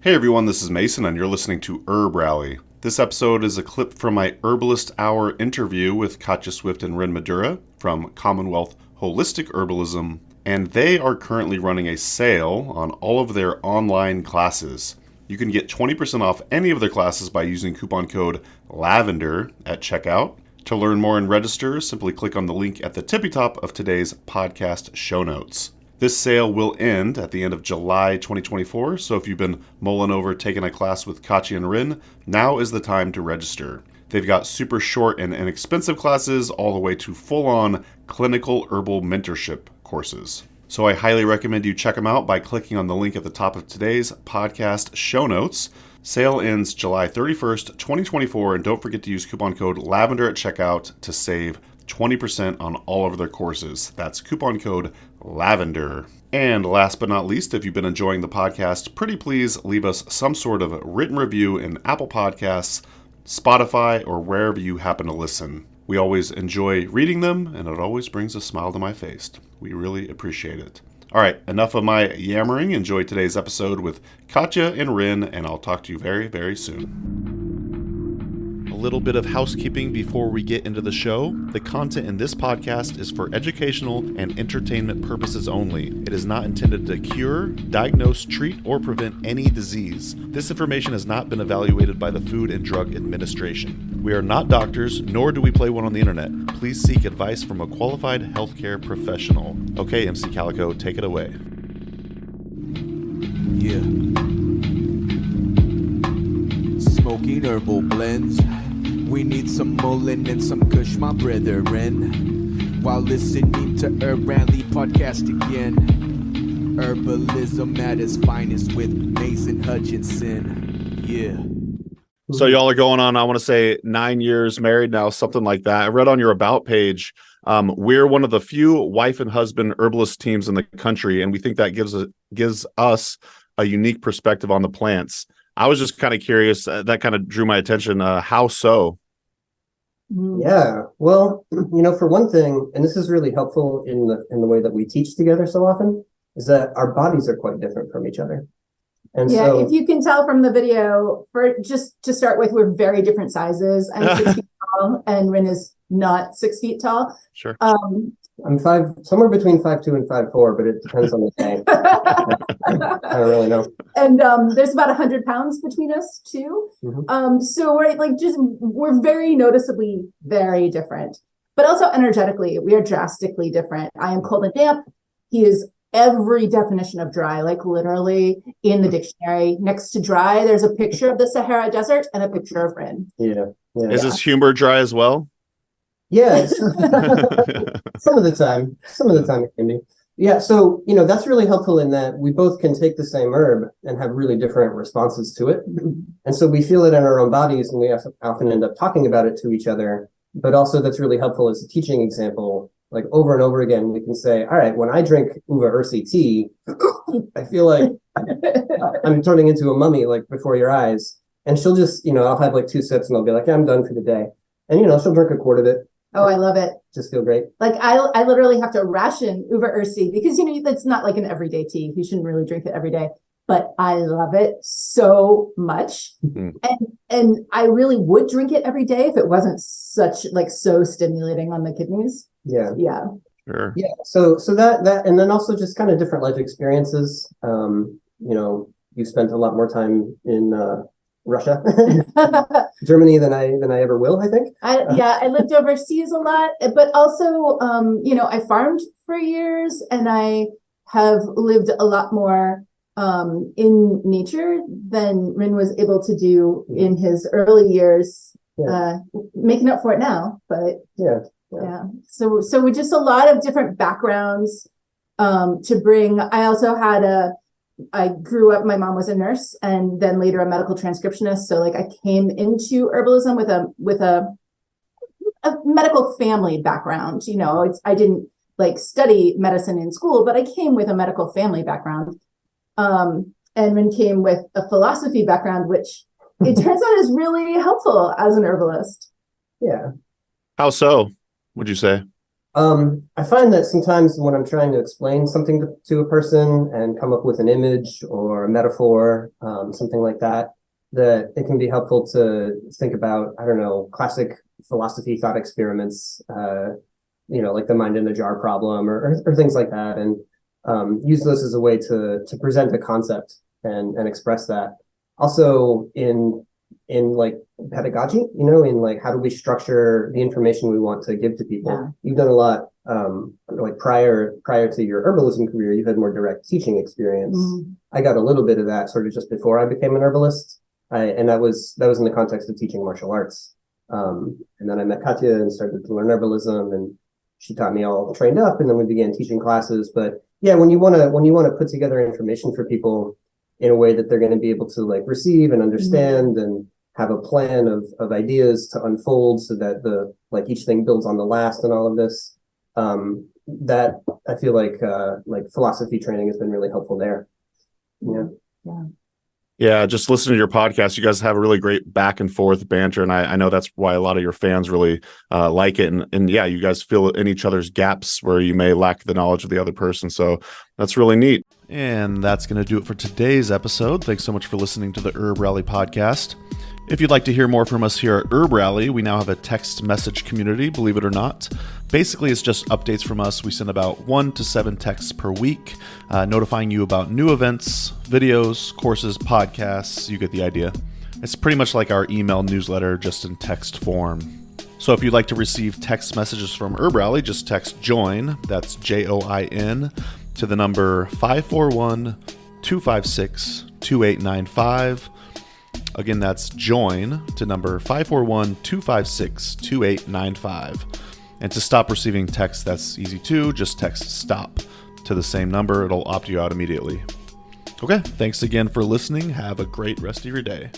Hey everyone, this is Mason and you're listening to HerbRally. This episode is a clip from my Herbalist Hour interview with Katja Swift and Midura from CommonWealth Holistic Herbalism, and they are currently running a sale on all of their online classes. You can get 20% off any of their classes by using coupon code LAVENDER at checkout. To learn more and register, simply click on the link at the tippy top of today's podcast show notes. This sale will end at the end of July 2024, so if you've been mulling over taking a class with Katja and Rin, now is the time to register. They've got super short and inexpensive classes all the way to full-on clinical herbal mentorship courses. So I highly recommend you check them out by clicking on the link at the top of today's podcast show notes. Sale ends July 31st, 2024, and don't forget to use coupon code LAVENDER at checkout to save 20% on all of their courses. That's coupon code LAVENDER. And last but not least, if you've been enjoying the podcast, pretty please leave us some sort of written review in Apple Podcasts, Spotify, or wherever you happen to listen. We always enjoy reading them, and it always brings a smile to my face. We really appreciate it. All right, enough of my yammering. Enjoy today's episode with Katja and Rin, and I'll talk to you very, very soon. A little bit of housekeeping before we get into the show. The content in this podcast is for educational and entertainment purposes only. It is not intended to cure, diagnose, treat, or prevent any disease. This information has not been evaluated by the Food and Drug Administration. We are not doctors, nor do we play one on the internet. Please seek advice from a qualified healthcare professional. Okay, Emcee Calico, take it away. Yeah. Smoking herbal blends. We need some mullein and some kush, my brethren. While listening to HerbRally podcast again. Herbalism at its finest with Mason Hutchinson. Yeah. So y'all are going on, I want to say 9 years married now, something like that. I read on your about page, we're one of the few wife and husband herbalist teams in the country, and we think that gives us a unique perspective on the plants. I was just kind of curious, that kind of drew my attention. How so? Yeah, well, for one thing, and this is really helpful in the way that we teach together so often, is that our bodies are quite different from each other. And yeah, so, if you can tell from the video, for just to start with, we're very different sizes. I'm 6 feet tall, and Rin is not 6 feet tall. Sure. I'm somewhere between 5'2" and 5'4", but it depends on the day. I don't really know. And there's about 100 pounds between us too. Mm-hmm. So we're very noticeably very different, but also energetically, we are drastically different. I am cold and damp. He is every definition of dry, like literally in the dictionary. Next to dry, there's a picture of the Sahara Desert and a picture of Rin. Yeah. Is his humor dry as well? Yes. Some of the time it can be. Yeah. So, that's really helpful in that we both can take the same herb and have really different responses to it. And so we feel it in our own bodies, and we often end up talking about it to each other. But also that's really helpful as a teaching example. Like over and over again, we can say, all right, when I drink Uva Ursi tea, I feel like I'm turning into a mummy, like before your eyes. And she'll just, I'll have like 2 sips and I'll be like, yeah, I'm done for the day. And, she'll drink a quart of it. Oh, I love it. Just feel great. Like I literally have to ration Uva Ursi because, that's not like an everyday tea. You shouldn't really drink it every day. But I love it so much. Mm-hmm. And I really would drink it every day if it wasn't so stimulating on the kidneys. Yeah. Yeah. Sure. Yeah. So that, and then also just kind of different life experiences. You spent a lot more time in Russia, Germany than I ever will, I think. I lived overseas a lot, but also, I farmed for years, and I have lived a lot more in nature than Rin was able to do in his early years, making up for it now. But yeah. So with just a lot of different backgrounds to bring. I grew up, my mom was a nurse and then later a medical transcriptionist. So I came into herbalism with a medical family background. I didn't study medicine in school, but I came with a medical family background. And Rin came with a philosophy background, which it turns out is really helpful as an herbalist. Yeah. How so, would you say? I find that sometimes when I'm trying to explain something to a person and come up with an image or a metaphor, something like that, that it can be helpful to think about, I don't know, classic philosophy thought experiments, like the mind in a jar problem or things like that, and use those as a way to present a concept and express that. Also in like pedagogy, in like how do we structure the information we want to give to people. Yeah. You've done a lot like prior to your herbalism career, you've had more direct teaching experience. I got a little bit of that sort of just before I became an herbalist. And that was in the context of teaching martial arts. And then I met Katja and started to learn herbalism, and she taught me all trained up, and then we began teaching classes. But yeah, when you want to put together information for people in a way that they're going to be able to like receive and understand and have a plan of ideas to unfold so that each thing builds on the last and all of this, that I feel like philosophy training has been really helpful there. Yeah, just listening to your podcast, you guys have a really great back and forth banter, and I know that's why a lot of your fans really like it. And yeah, you guys fill in each other's gaps where you may lack the knowledge of the other person. So that's really neat. And that's going to do it for today's episode. Thanks so much for listening to the HerbRally podcast. If you'd like to hear more from us here at HerbRally, we now have a text message community, believe it or not. Basically, it's just updates from us. We send about 1 to 7 texts per week, notifying you about new events, videos, courses, podcasts. You get the idea. It's pretty much like our email newsletter, just in text form. So if you'd like to receive text messages from HerbRally, just text JOIN, that's JOIN, to the number 541-256-2895. Again, that's JOIN to number 541-256-2895. And to stop receiving texts, that's easy too. Just text STOP to the same number. It'll opt you out immediately. Okay, thanks again for listening. Have a great rest of your day.